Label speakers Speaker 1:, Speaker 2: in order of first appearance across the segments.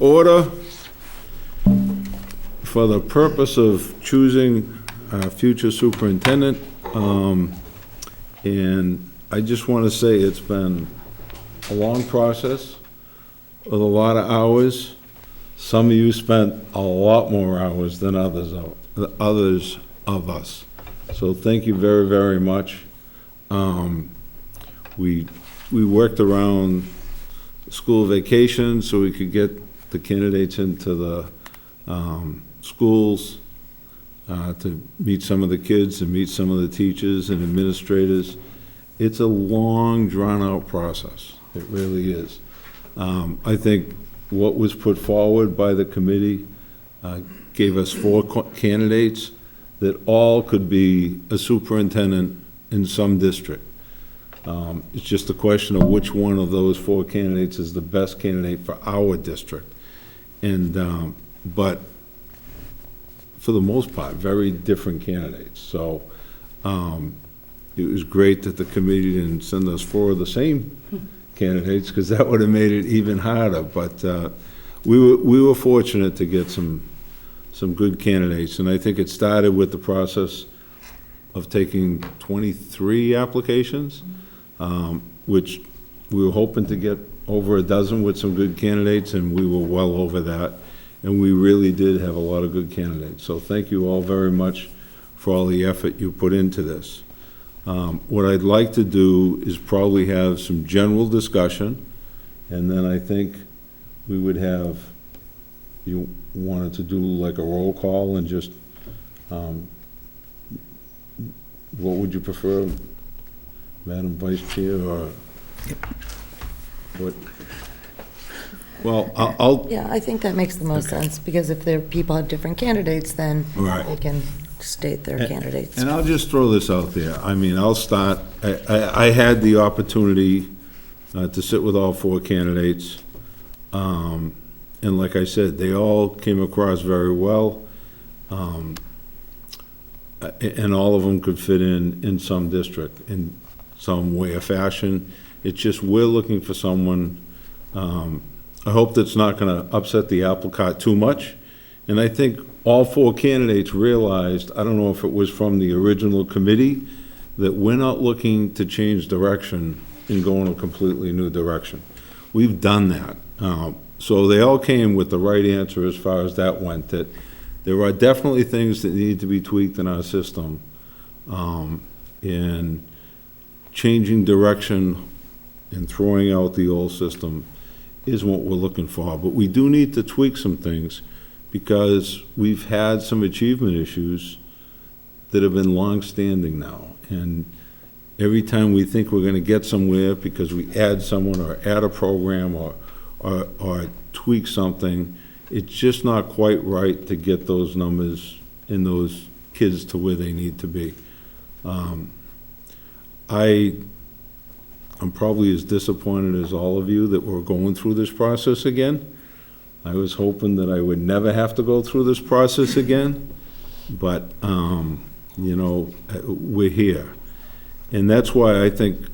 Speaker 1: Order. For the purpose of choosing our future superintendent, and I just want to say it's been a long process with a lot of hours. Some of you spent a lot more hours than others of us. So thank you very, very much. We worked around school vacation so we could get the candidates into the schools to meet some of the kids and meet some of the teachers and administrators. It's a long, drawn-out process. It really is. I think what was put forward by the committee gave us 4 candidates that all could be a superintendent in some district. It's just a question of which one of those 4 candidates is the best candidate for our district. And but for the most part, very different candidates. So it was great that the committee didn't send us 4 of the same candidates, because that would have made it even harder. But we were fortunate to get some good candidates, and I think it started with the process of taking 23 applications, which we were hoping to get over a dozen with some good candidates, and we were well over that. And we really did have a lot of good candidates. So thank you all very much for all the effort you put into this. What I'd like to do is probably have some general discussion, and then I think we would have, you wanted to do like a roll call and just, what would you prefer, Madam Vice Chair, or what? Well, I'll.
Speaker 2: Yeah, I think that makes the most sense, because if people have different candidates, then they can state their candidates.
Speaker 1: And I'll just throw this out there. I mean, I'll start. I had the opportunity to sit with all 4 candidates. And like I said, they all came across very well. And all of them could fit in some district, in some way or fashion. It's just we're looking for someone. I hope that's not going to upset the apple cart too much. And I think all 4 candidates realized, I don't know if it was from the original committee, that we're not looking to change direction and go in a completely new direction. We've done that. So they all came with the right answer as far as that went, that there are definitely things that need to be tweaked in our system, and changing direction and throwing out the old system is what we're looking for. But we do need to tweak some things, because we've had some achievement issues that have been long-standing now. And every time we think we're going to get somewhere because we add someone or add a program or tweak something, it's just not quite right to get those numbers and those kids to where they need to be. I'm probably as disappointed as all of you that we're going through this process again. I was hoping that I would never have to go through this process again, but, you know, we're here. And that's why I think,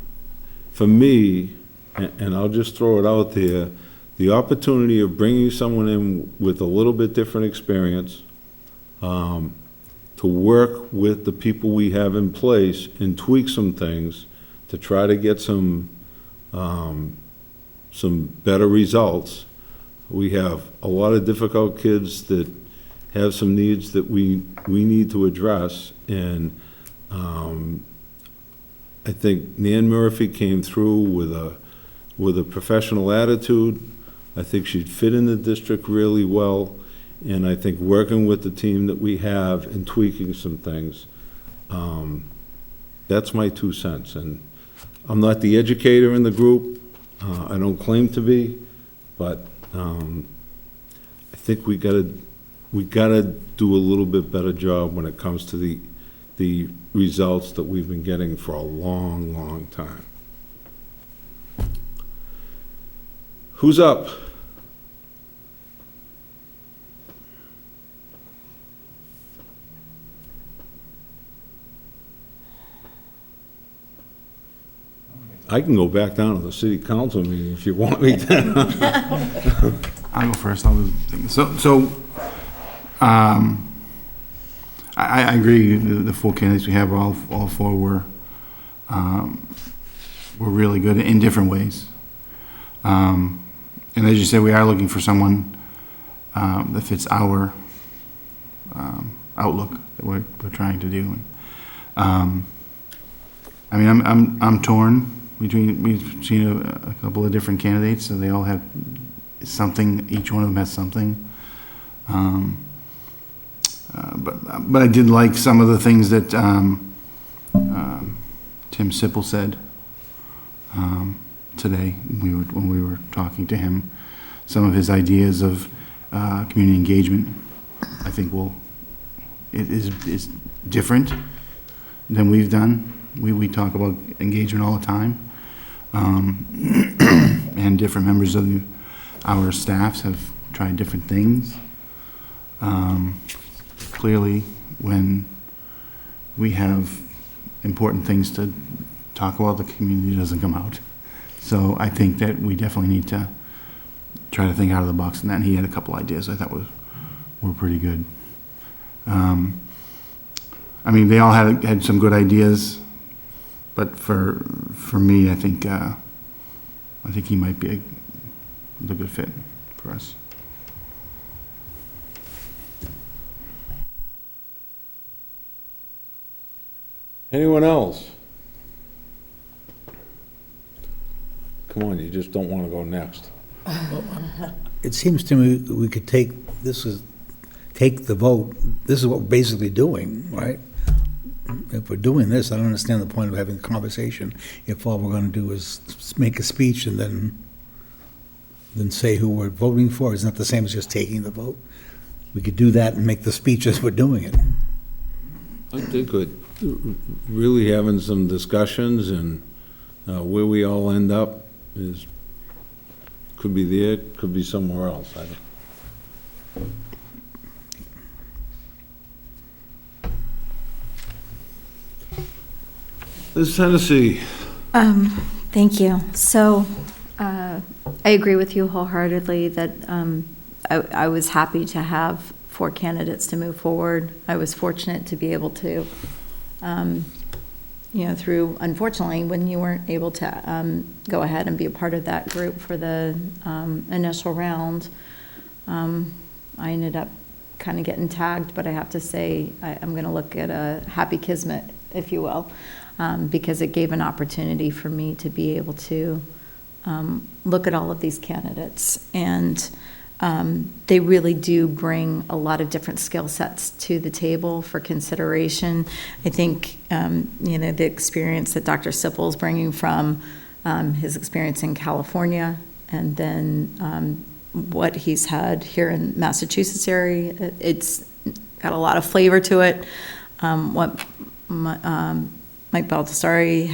Speaker 1: for me, and I'll just throw it out there, the opportunity of bringing someone in with a little bit different experience, to work with the people we have in place and tweak some things to try to get some better results. We have a lot of difficult kids that have some needs that we need to address, and I think Nan Murphy came through with a professional attitude. I think she'd fit in the district really well, and I think working with the team that we have and tweaking some things, that's my 2 cents. And I'm not the educator in the group. I don't claim to be, but I think we gotta do a little bit better job when it comes to the results that we've been getting for a long, long time. Who's up? I can go back down to the city council meeting if you want me to.
Speaker 3: I'll go first. I agree. The four candidates we have, all four were really good in different ways. And as you said, we are looking for someone that fits our outlook that we're trying to do. I mean, I'm torn between we've seen a couple of different candidates, so they all have something. Each one of them has something. But I did like some of the things that Tim Sipple said today when we were talking to him. Some of his ideas of community engagement, I think, is different than we've done. We talk about engagement all the time, and different members of our staffs have tried different things. Clearly, when we have important things to talk about, the community doesn't come out. So I think that we definitely need to try to think out of the box, and then he had a couple ideas I thought were pretty good. I mean, they all had some good ideas, but for me, I think he might be the good fit for us.
Speaker 1: Anyone else? Come on, you just don't want to go next.
Speaker 4: It seems to me we could take the vote. This is what we're basically doing, right? If we're doing this, I don't understand the point of having a conversation if all we're going to do is make a speech and then say who we're voting for. It's not the same as just taking the vote. We could do that and make the speech as we're doing it.
Speaker 1: I think really having some discussions and where we all end up could be there, could be somewhere else. I don't. Ms. Hennessy.
Speaker 5: Thank you. So I agree with you wholeheartedly that I was happy to have 4 candidates to move forward. I was fortunate to be able to, through, unfortunately, when you weren't able to go ahead and be a part of that group for the initial round, I ended up kind of getting tagged, but I have to say I'm going to look at a happy kismet, if you will, because it gave an opportunity for me to be able to look at all of these candidates, and they really do bring a lot of different skill sets to the table for consideration. I think, the experience that Dr. Sipple is bringing from his experience in California, and then what he's had here in Massachusetts area, it's got a lot of flavor to it. What Mike Baldassari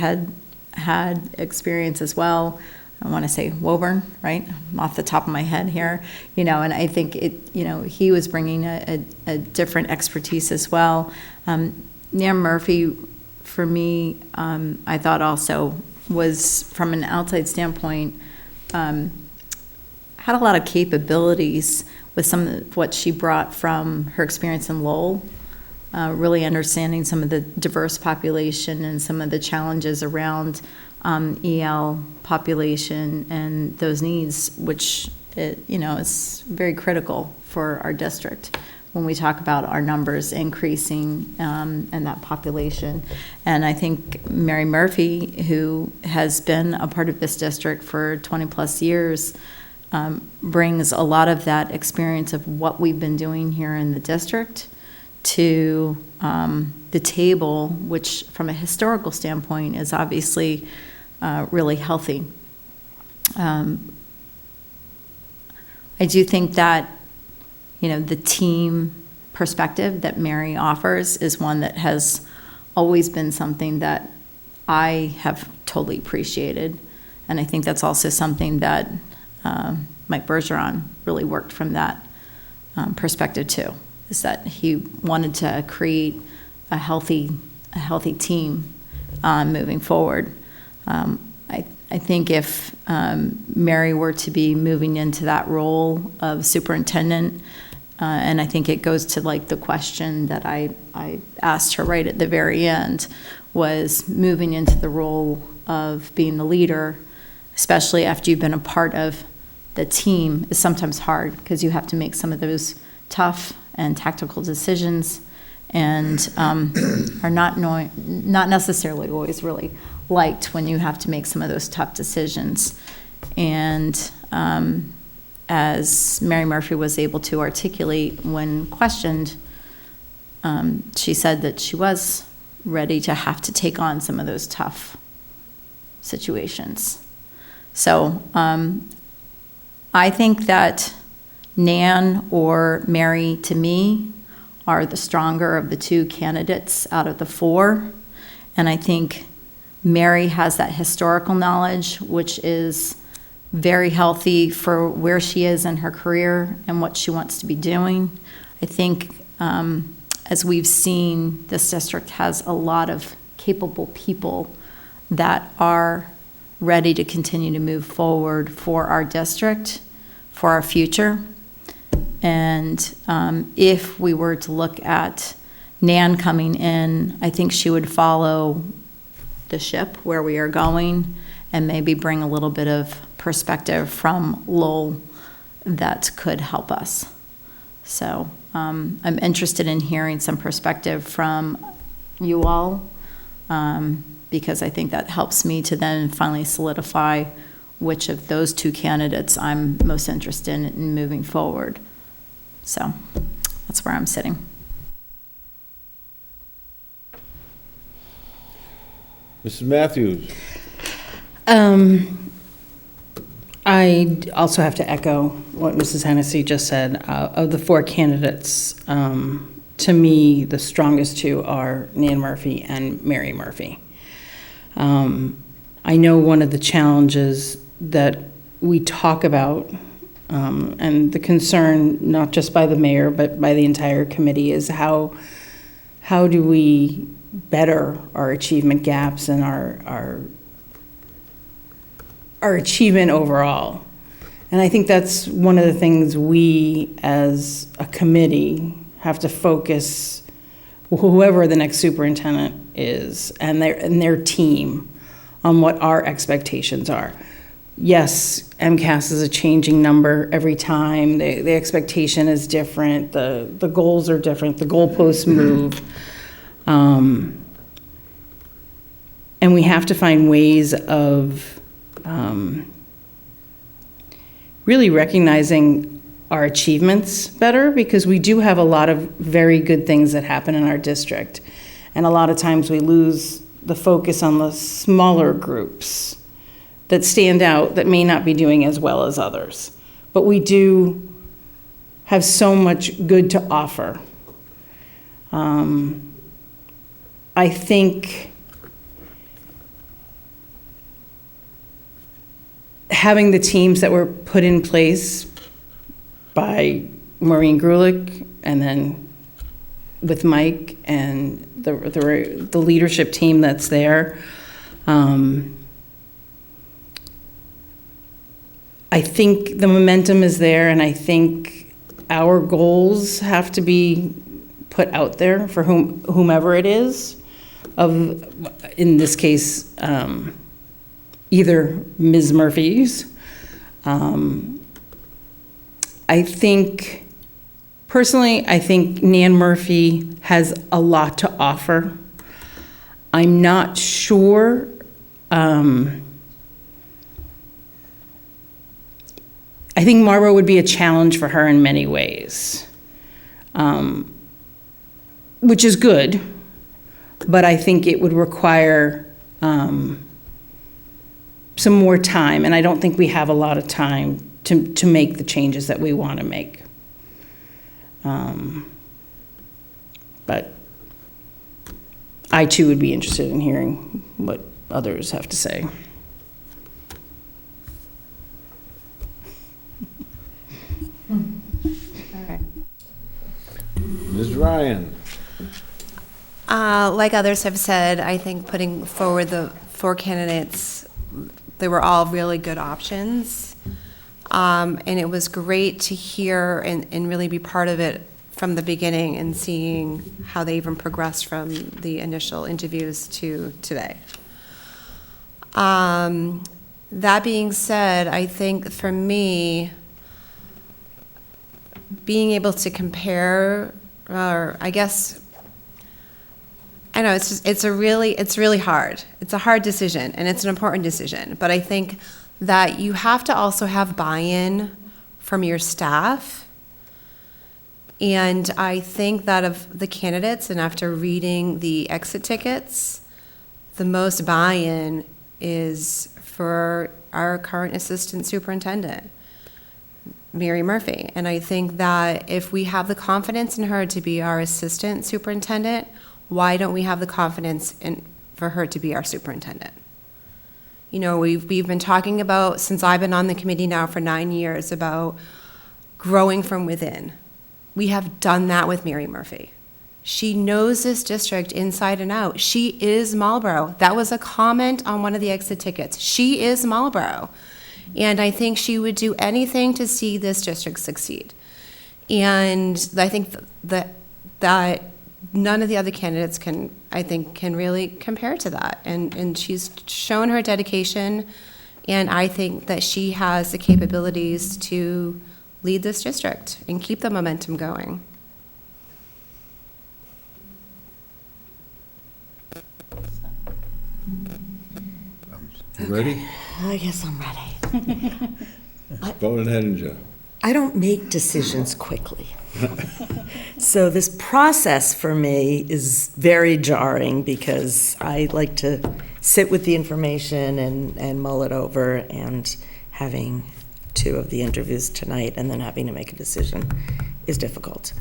Speaker 5: had experience as well. I want to say Woburn, right, off the top of my head here, and I think he was bringing a different expertise as well. Nam Murphy, for me, I thought also was, from an outside standpoint, had a lot of capabilities with some of what she brought from her experience in Lowell, really understanding some of the diverse population and some of the challenges around EL population and those needs, which is very critical for our district when we talk about our numbers increasing and that population. And I think Mary Murphy, who has been a part of this district for 20 plus years, brings a lot of that experience of what we've been doing here in the district to the table, which from a historical standpoint is obviously really healthy. I do think that, the team perspective that Mary offers is one that has always been something that I have totally appreciated. And I think that's also something that Mike Bergeron really worked from that perspective too, is that he wanted to create a healthy team moving forward. I I think if Mary were to be moving into that role of superintendent, and I think it goes to like the question that I asked her right at the very end, was moving into the role of being the leader, especially after you've been a part of the team, is sometimes hard because you have to make some of those tough and tactical decisions, and are not necessarily always really liked when you have to make some of those tough decisions. And as Mary Murphy was able to articulate when questioned, she said that she was ready to have to take on some of those tough situations. So I think that Nan or Mary, to me, are the stronger of the two candidates out of the four. And I think Mary has that historical knowledge, which is very healthy for where she is in her career and what she wants to be doing. I think, as we've seen, this district has a lot of capable people that are ready to continue to move forward for our district, for our future. And if we were to look at Nan coming in, I think she would follow the ship where we are going and maybe bring a little bit of perspective from Lowell that could help us. So I'm interested in hearing some perspective from you all, because I think that helps me to then finally solidify which of those two candidates I'm most interested in moving forward. So that's where I'm sitting.
Speaker 1: Mrs. Matthews?
Speaker 6: I also have to echo what Mrs. Hennessy just said. Of the four candidates, to me, the strongest two are Nan Murphy and Mary Murphy. I know one of the challenges that we talk about, and the concern, not just by the mayor, but by the entire committee, is how do we better our achievement gaps and our achievement overall. And I think that's one of the things we as a committee have to focus, whoever the next superintendent is and their team, on what our expectations are. Yes, MCAS is a changing number every time. The expectation is different. The goals are different. The goalposts move. And we have to find ways of really recognizing our achievements better, because we do have a lot of very good things that happen in our district. And a lot of times we lose the focus on the smaller groups that stand out that may not be doing as well as others. But we do have so much good to offer. I think having the teams that were put in place by Maureen Grulich, and then with Mike and the leadership team that's there, I think the momentum is there, and I think our goals have to be put out there for whomever it is, in this case, either Ms. Murphy's. Personally, I think Nan Murphy has a lot to offer. I'm not sure, I think Marlborough would be a challenge for her in many ways, which is good, but I think it would require some more time, and I don't think we have a lot of time to make the changes that we want to make. But I too would be interested in hearing what others have to say.
Speaker 1: Ms. Ryan?
Speaker 7: Like others have said, I think putting forward the four candidates, they were all really good options. And it was great to hear and really be part of it from the beginning and seeing how they even progressed from the initial interviews to today. That being said, I think for me, being able to compare, or I guess, I know it's really hard. It's a hard decision, and it's an important decision. But I think that you have to also have buy-in from your staff. And I think that of the candidates, and after reading the exit tickets, the most buy-in is for our current assistant superintendent, Mary Murphy. And I think that if we have the confidence in her to be our assistant superintendent, why don't we have the confidence for her to be our superintendent? You know, we've been talking about, since I've been on the committee now for 9 years, about growing from within. We have done that with Mary Murphy. She knows this district inside and out. She is Marlborough. That was a comment on one of the exit tickets. She is Marlborough. And I think she would do anything to see this district succeed. And I think that none of the other candidates can really compare to that. And she's shown her dedication, and I think that she has the capabilities to lead this district and keep the momentum going.
Speaker 1: You ready?
Speaker 2: I guess I'm ready.
Speaker 1: Go ahead and Joe.
Speaker 2: I don't make decisions quickly. So this process for me is very jarring because I like to sit with the information and mull it over, and having 2 of the interviews tonight and then having to make a decision is difficult.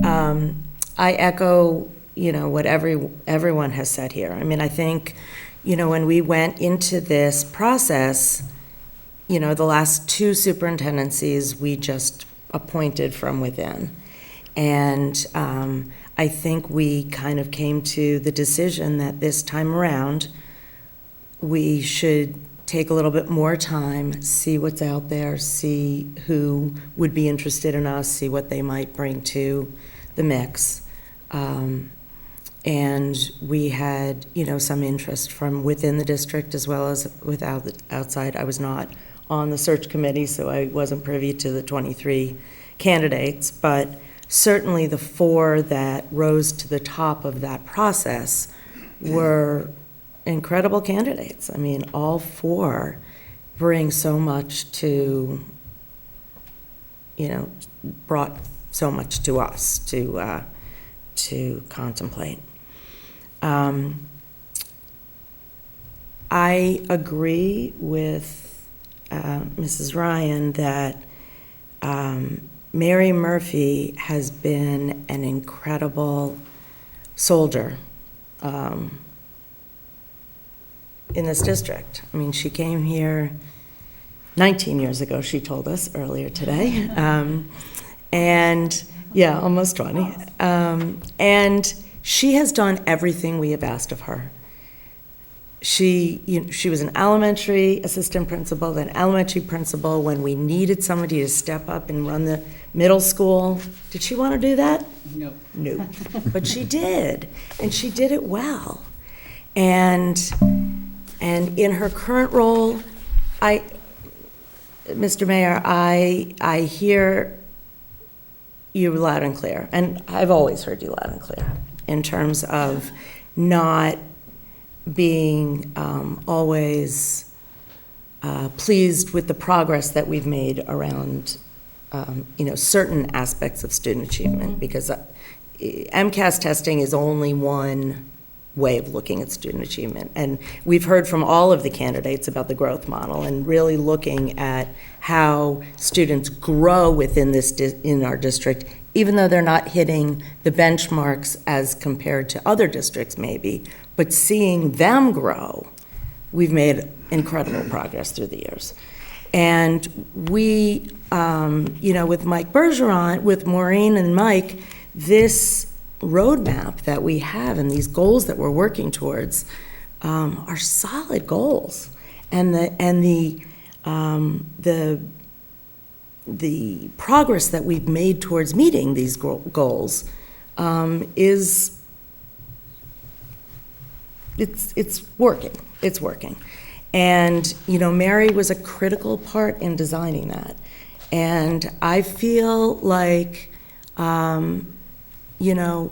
Speaker 2: I echo, what everyone has said here. I mean, I think, when we went into this process, the last 2 superintendencies we just appointed from within. And I think we kind of came to the decision that this time around, we should take a little bit more time, see what's out there, see who would be interested in us, see what they might bring to the mix. And we had, some interest from within the district as well as outside. I was not on the search committee, so I wasn't privy to the 23 candidates, but certainly the 4 that rose to the top of that process were incredible candidates. I mean, all 4 bring so much to, brought so much to us to contemplate. I agree with Mrs. Ryan that Mary Murphy has been an incredible soldier in this district. I mean, she came here 19 years ago, she told us earlier today. And yeah, almost 20. And she has done everything we have asked of her. She was an elementary assistant principal, then elementary principal when we needed somebody to step up and run the middle school. Did she want to do that?
Speaker 6: No.
Speaker 2: No. But she did, and she did it well. And in her current role, Mr. Mayor, I hear you loud and clear, and I've always heard you loud and clear in terms of not being always pleased with the progress that we've made around, certain aspects of student achievement, because MCAS testing is only one way of looking at student achievement. And we've heard from all of the candidates about the growth model and really looking at how students grow within in our district, even though they're not hitting the benchmarks as compared to other districts maybe, but seeing them grow, we've made incredible progress through the years. And we, with Mike Bergeron, with Maureen and Mike, this roadmap that we have and these goals that we're working towards are solid goals. and the progress that we've made towards meeting these goals is it's working. It's working. And, you know, Mary was a critical part in designing that. And I feel like, you know,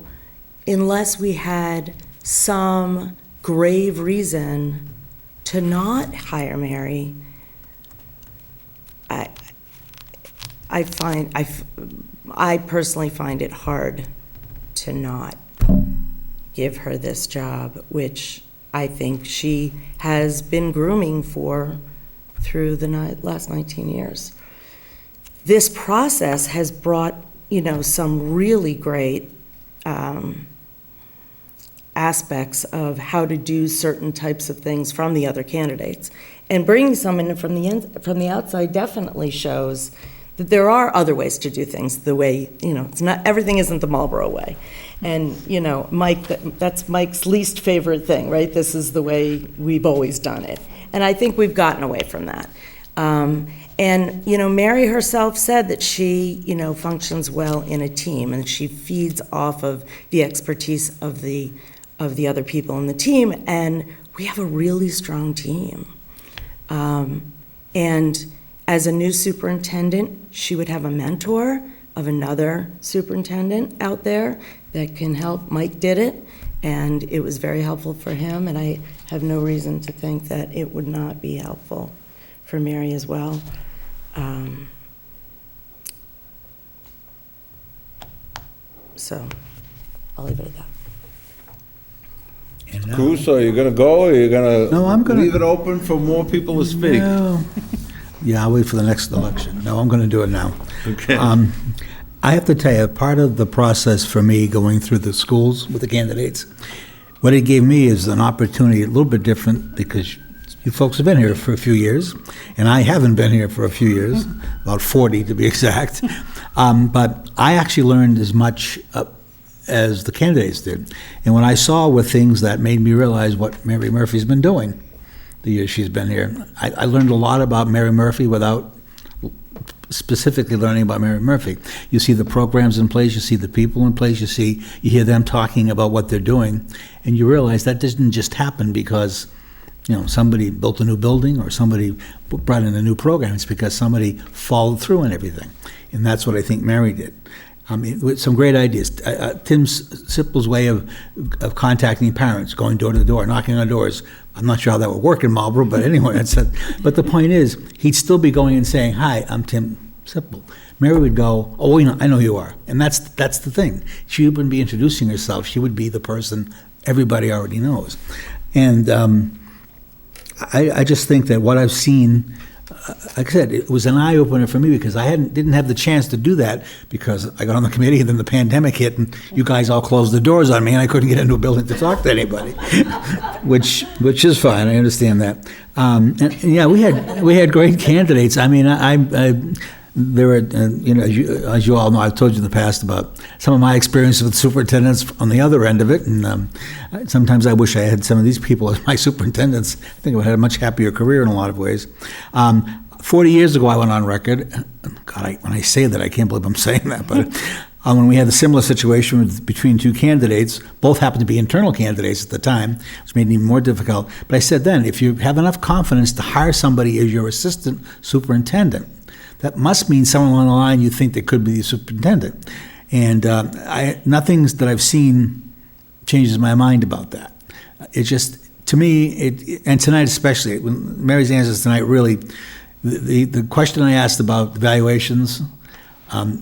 Speaker 2: unless we had some grave reason to not hire Mary, I personally find it hard to not give her this job, which I think she has been grooming for through the last 19 years. This process has brought, you know, some really great aspects of how to do certain types of things from the other candidates. And bringing someone from the outside definitely shows that there are other ways to do things the way, you know, it's not, everything isn't the Marlborough way. And, you know, Mike, that's Mike's least favorite thing, right? This is the way we've always done it. And I think we've gotten away from that. And, you know, Mary herself said that she, you know, functions well in a team, and she feeds off of the expertise of the other people in the team, and we have a really strong team. And as a new superintendent, she would have a mentor of another superintendent out there that can help. Mike did it, and it was very helpful for him, and I have no reason to think that it would not be helpful for Mary as well. So I'll leave it at that.
Speaker 4: And now-
Speaker 1: Caruso, are you gonna go, or you gonna?
Speaker 4: No, I'm gonna-
Speaker 1: Leave it open for more people to speak?
Speaker 4: No. Yeah, I'll wait for the next election. No, I'm going to do it now.
Speaker 1: Okay.
Speaker 4: I have to tell you, part of the process for me going through the schools with the candidates, what it gave me is an opportunity a little bit different, because you folks have been here for a few years, and I haven't been here for a few years, about 40 to be exact. But I actually learned as much as the candidates did. And what I saw were things that made me realize what Mary Murphy's been doing the year she's been here. I learned a lot about Mary Murphy without specifically learning about Mary Murphy. You see the programs in place, you see the people in place, you hear them talking about what they're doing, and you realize that didn't just happen because, you know, somebody built a new building or somebody brought in a new program. It's because somebody followed through on everything. And that's what I think Mary did. I mean, with some great ideas. Tim Sippel's way of contacting parents, going door to door, knocking on doors. I'm not sure how that would work in Marlborough, but anyway, but the point is, he'd still be going and saying, "Hi, I'm Tim Sippel." Mary would go, "Oh, you know, I know who you are," and that's the thing. She wouldn't be introducing herself. She would be the person everybody already knows, and I just think that what I've seen. Like I said, it was an eye-opener for me because I didn't have the chance to do that because I got on the committee and then the pandemic hit and you guys all closed the doors on me and I couldn't get into a building to talk to anybody, which is fine. I understand that. And yeah, we had great candidates. I mean, there were, you know, as you all know, I've told you in the past about some of my experiences with superintendents on the other end of it, and sometimes I wish I had some of these people as my superintendents. I think I would have had a much happier career in a lot of ways. 40 years ago, I went on record. God, when I say that, I can't believe I'm saying that, but when we had a similar situation between two candidates, both happened to be internal candidates at the time, which made it even more difficult. But I said then, if you have enough confidence to hire somebody as your assistant superintendent, that must mean somewhere along the line you think they could be the superintendent. And nothing that I've seen changes my mind about that. It just, to me, and tonight especially, when Mary's answers tonight really, the question I asked about evaluations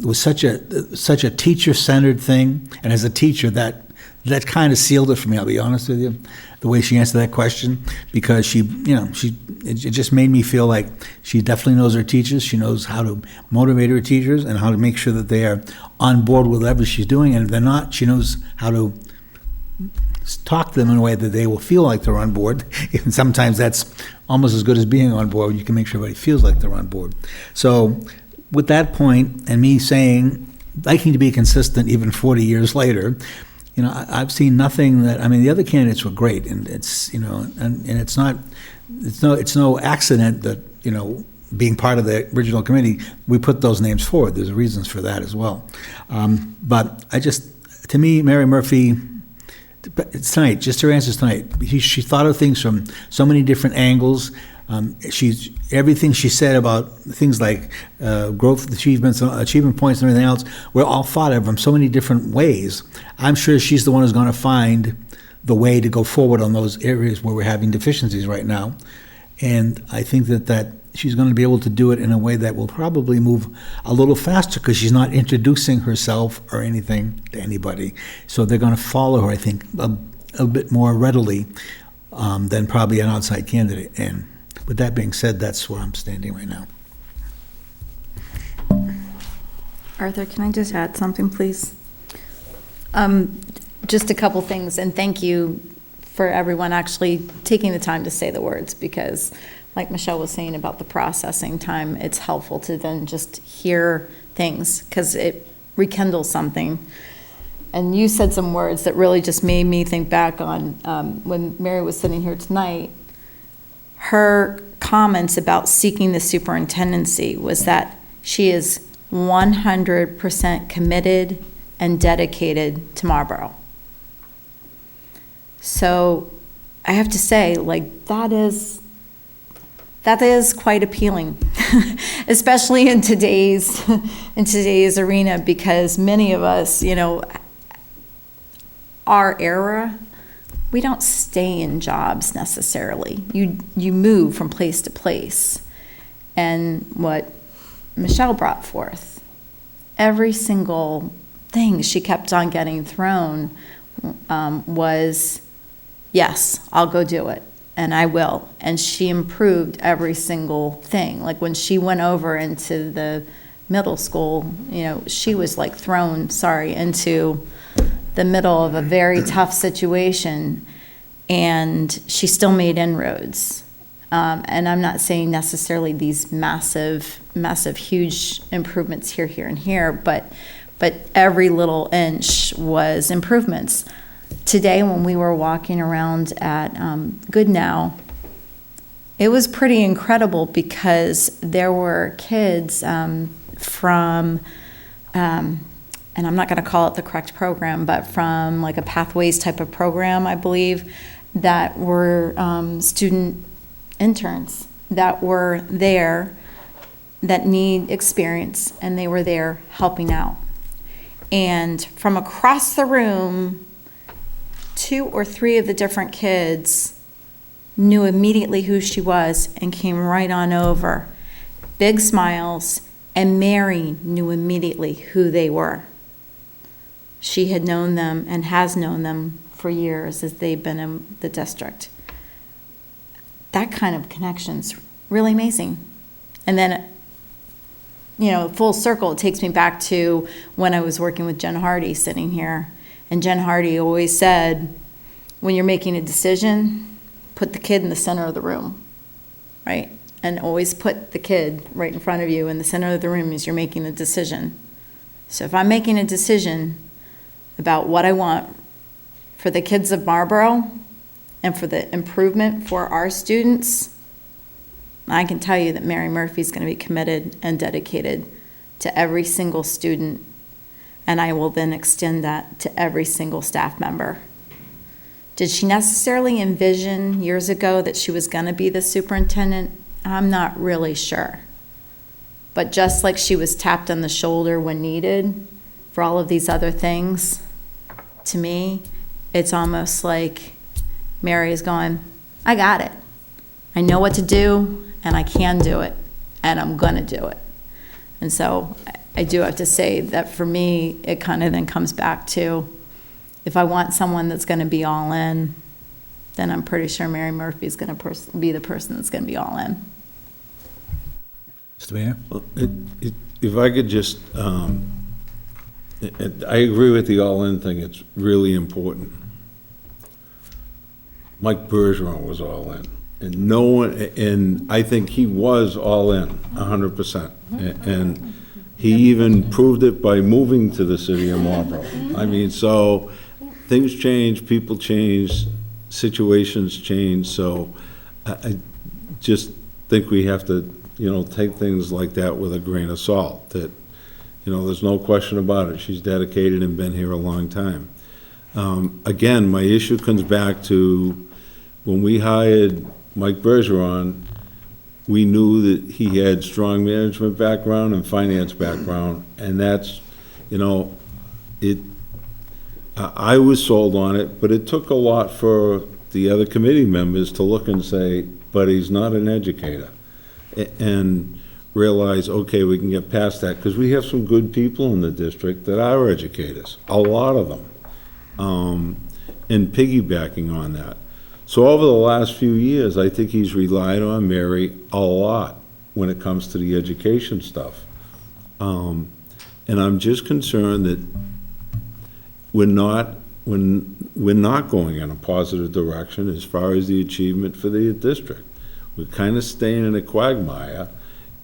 Speaker 4: was such a teacher-centered thing. And as a teacher, that kind of sealed it for me, I'll be honest with you, the way she answered that question, because it just made me feel like she definitely knows her teachers. She knows how to motivate her teachers and how to make sure that they are on board with whatever she's doing. And if they're not, she knows how to talk to them in a way that they will feel like they're on board. And sometimes that's almost as good as being on board. You can make sure everybody feels like they're on board. So with that point, and me saying, liking to be consistent even 40 years later, you know, I've seen nothing that, I mean, the other candidates were great, and it's, you know, and it's not, it's no accident that, being part of the original committee, we put those names forward. There's reasons for that as well. But to me, Mary Murphy, it's tonight, just her answers tonight. She thought of things from so many different angles. Everything she said about things like growth achievements, achievement points and everything else, were all thought of from so many different ways. I'm sure she's the one who's going to find the way to go forward on those areas where we're having deficiencies right now. And I think that she's going to be able to do it in a way that will probably move a little faster because she's not introducing herself or anything to anybody. So they're going to follow her, I think, a bit more readily than probably an outside candidate. And with that being said, that's where I'm standing right now.
Speaker 5: Arthur, can I just add something, please? Just a couple things, and thank you for everyone actually taking the time to say the words, because like Michelle was saying about the processing time, it's helpful to then just hear things because it rekindles something. And you said some words that really just made me think back on when Mary was sitting here tonight. Her comments about seeking the superintendency was that she is 100% committed and dedicated to Marlborough. So I have to say, like, that is quite appealing, especially in today's arena, because many of us, our era, we don't stay in jobs necessarily. You move from place to place. And what Michelle brought forth, every single thing she kept on getting thrown was, yes, I'll go do it, and I will. And she improved every single thing. Like when she went over into the middle school, she was like thrown, into the middle of a very tough situation, and she still made inroads. And I'm not saying necessarily these massive, huge improvements here, and here, but every little inch was improvements. Today, when we were walking around at Good Now, it was pretty incredible because there were kids from, and I'm not going to call it the correct program, but from like a Pathways type of program, I believe, that were student interns that were there that need experience, and they were there helping out. And from across the room, 2 or 3 of the different kids knew immediately who she was and came right on over. Big smiles, and Mary knew immediately who they were. She had known them and has known them for years as they've been in the district. That kind of connection's really amazing. And then, full circle, it takes me back to when I was working with Jen Hardy sitting here. And Jen Hardy always said, when you're making a decision, put the kid in the center of the room, right? And always put the kid right in front of you in the center of the room as you're making the decision. So if I'm making a decision about what I want for the kids of Marlborough and for the improvement for our students, I can tell you that Mary Murphy's going to be committed and dedicated to every single student, and I will then extend that to every single staff member. Did she necessarily envision years ago that she was going to be the superintendent? I'm not really sure. But just like she was tapped on the shoulder when needed for all of these other things, to me, it's almost like Mary is going, I got it. I know what to do, and I can do it, and I'm going to do it. And so I do have to say that for me, it kind of then comes back to, if I want someone that's going to be all in, then I'm pretty sure Mary Murphy is going to be the person that's going to be all in.
Speaker 4: Mr. Mayor?
Speaker 1: Well, if I could just, I agree with the all-in thing, it's really important. Mike Bergeron was all in, and no one, and I think he was all in, 100%. And he even proved it by moving to the city of Marlborough. I mean, so things change, people change, situations change, so just think we have to, take things like that with a grain of salt, that, there's no question about it. She's dedicated and been here a long time. Again, my issue comes back to when we hired Mike Bergeron, we knew that he had strong management background and finance background, and that's, I was sold on it, but it took a lot for the other committee members to look and say, but he's not an educator. And realize, okay, we can get past that, because we have some good people in the district that are educators, a lot of them, and piggybacking on that. So over the last few years, I think he's relied on Mary a lot when it comes to the education stuff. And I'm just concerned that we're not going in a positive direction as far as the achievement for the district. We're kind of staying in a quagmire,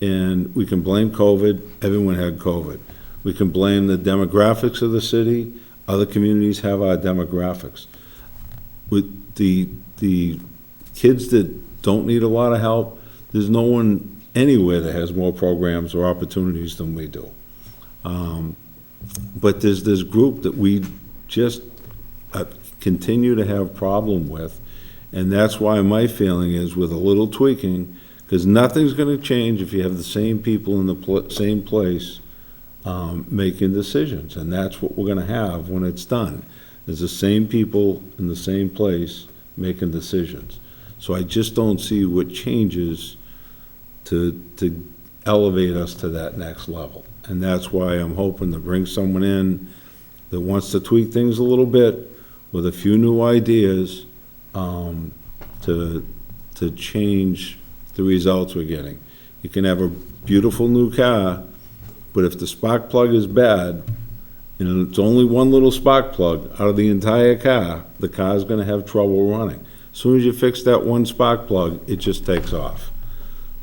Speaker 1: and we can blame COVID. Everyone had COVID. We can blame the demographics of the city. Other communities have our demographics. With the kids that don't need a lot of help, there's no one anywhere that has more programs or opportunities than we do. But there's this group that we just continue to have problem with, and that's why my feeling is, with a little tweaking, because nothing's going to change if you have the same people in the same place making decisions, and that's what we're going to have when it's done. There's the same people in the same place making decisions. So I just don't see what changes to elevate us to that next level. And that's why I'm hoping to bring someone in that wants to tweak things a little bit with a few new ideas to change the results we're getting. You can have a beautiful new car, but if the spark plug is bad, and it's only one little spark plug out of the entire car, the car's gonna have trouble running. As soon as you fix that one spark plug, it just takes off.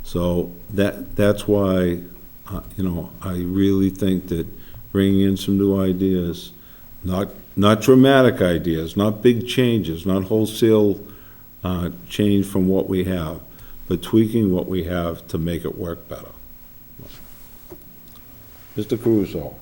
Speaker 1: So that's why, I really think that bringing in some new ideas, not dramatic ideas, not big changes, not wholesale change from what we have, but tweaking what we have to make it work better. Mr. Caruso.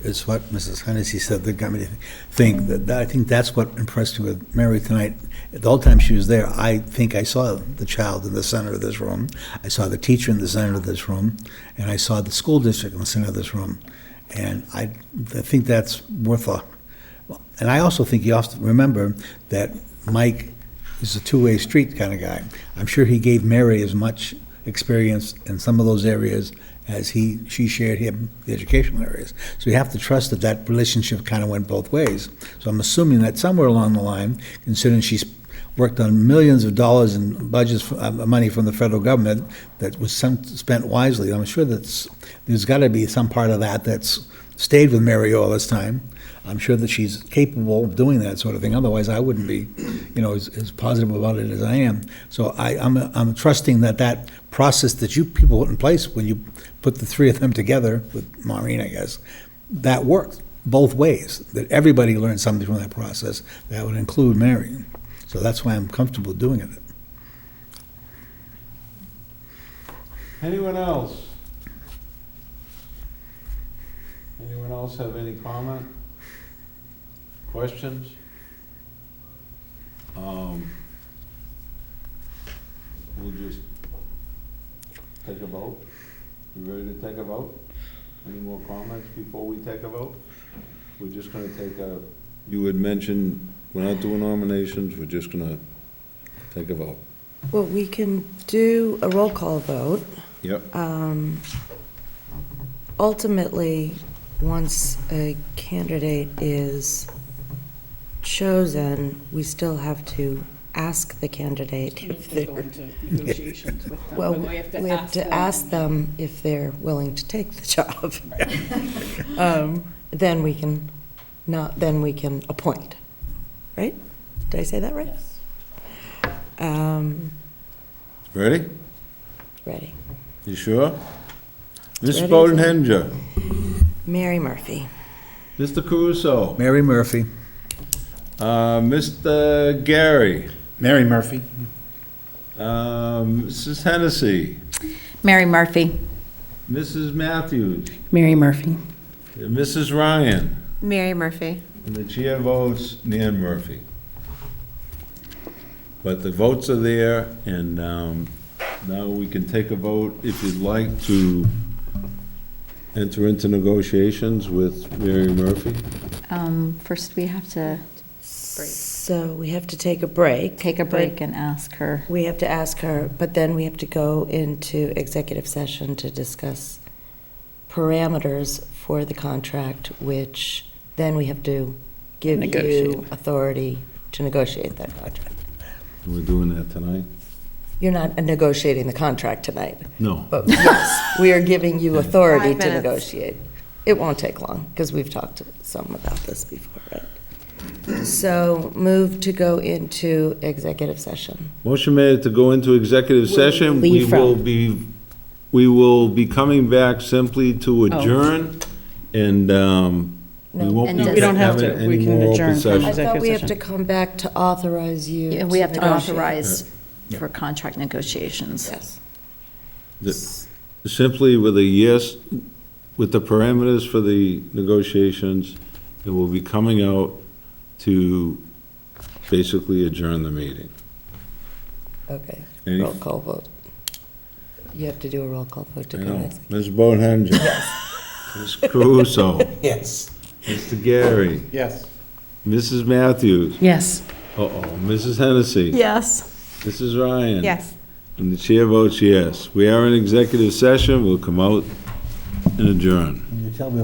Speaker 4: It's what Mrs. Hennessy said that got me to think that I think that's what impressed me with Mary tonight. The whole time she was there, I think I saw the child in the center of this room. I saw the teacher in the center of this room, and I saw the school district in the center of this room. And I think that's worth a. And I also think you have to remember that Mike is a two-way street kind of guy. I'm sure he gave Mary as much experience in some of those areas as she shared him the educational areas. So you have to trust that relationship kind of went both ways. So I'm assuming that somewhere along the line, considering she's worked on millions of dollars in budgets, money from the federal government that was spent wisely, I'm sure there's got to be some part of that that's stayed with Mary all this time. I'm sure that she's capable of doing that sort of thing. Otherwise, I wouldn't be, as positive about it as I am. So I'm trusting that process that you people put in place when you put the three of them together with Maureen, I guess, that worked both ways. That everybody learned something from that process. That would include Mary. So that's why I'm comfortable doing it.
Speaker 1: Anyone else? Anyone else have any comment? Questions? We'll just take a vote. You ready to take a vote? Any more comments before we take a vote? We're just gonna you had mentioned, we're not doing nominations, we're just gonna take a vote.
Speaker 2: Well, we can do a roll call vote.
Speaker 1: Yep.
Speaker 2: Ultimately, once a candidate is chosen, we still have to ask the candidate if they're, well, we have to ask them if they're willing to take the job. Then we can appoint, right? Did I say that right?
Speaker 6: Yes.
Speaker 1: Ready?
Speaker 2: Ready.
Speaker 1: You sure? Ms.
Speaker 2: Ready.
Speaker 1: Bodenhender.
Speaker 2: Mary Murphy.
Speaker 1: Mr. Caruso.
Speaker 4: Mary Murphy.
Speaker 1: Mr. Gary.
Speaker 3: Mary Murphy.
Speaker 1: Mrs. Hennessy,
Speaker 5: Mary Murphy.
Speaker 1: Mrs. Matthews,
Speaker 6: Mary Murphy.
Speaker 1: and Mrs. Ryan,
Speaker 7: Mary Murphy.
Speaker 1: and the chair votes Nan Murphy. But the votes are there, and now we can take a vote if you'd like to enter into negotiations with Mary Murphy.
Speaker 5: First, we have to
Speaker 2: So we have to take a break.
Speaker 5: take a break and ask her.
Speaker 2: We have to ask her, but then we have to go into executive session to discuss parameters for the contract, which then we have to give you
Speaker 6: Negotiate.
Speaker 2: authority to negotiate that contract.
Speaker 1: We're doing that tonight?
Speaker 2: You're not negotiating the contract tonight,
Speaker 1: No.
Speaker 2: but yes, we are giving you authority
Speaker 7: 5
Speaker 2: to
Speaker 7: minutes.
Speaker 2: negotiate. It won't take long, because we've talked to some about this before, right? So move to go into executive session.
Speaker 1: Motion made to go into executive session.
Speaker 6: leave from.
Speaker 1: We will be coming back simply to adjourn, and we
Speaker 2: No.
Speaker 1: won't
Speaker 5: And
Speaker 1: be
Speaker 5: does-
Speaker 6: We don't have
Speaker 1: having
Speaker 6: to. We
Speaker 1: any
Speaker 6: can
Speaker 1: more
Speaker 6: adjourn
Speaker 1: open
Speaker 6: from
Speaker 2: I
Speaker 1: session.
Speaker 6: executive
Speaker 2: thought we have to
Speaker 6: session.
Speaker 2: come back to authorize you.
Speaker 5: And we have to
Speaker 2: negotiate.
Speaker 5: authorize for contract negotiations.
Speaker 2: Yes.
Speaker 1: Simply with a yes, with the parameters for the negotiations, it will be coming out to basically adjourn the meeting.
Speaker 2: Okay,
Speaker 1: Any-
Speaker 2: roll call vote. You have to do a roll call vote to
Speaker 1: I
Speaker 2: go
Speaker 1: know.
Speaker 2: next.
Speaker 1: Ms. Bonehenger. Ms. Caruso.
Speaker 4: Yes.
Speaker 1: Mr. Gary.
Speaker 3: Yes.
Speaker 1: Mrs. Matthews.
Speaker 6: Yes.
Speaker 1: Uh-oh, Mrs. Hennessy.
Speaker 5: Yes.
Speaker 1: Mrs. Ryan.
Speaker 7: Yes.
Speaker 1: And the chair votes yes. We are in executive session. We'll come out and adjourn.
Speaker 4: Can you tell me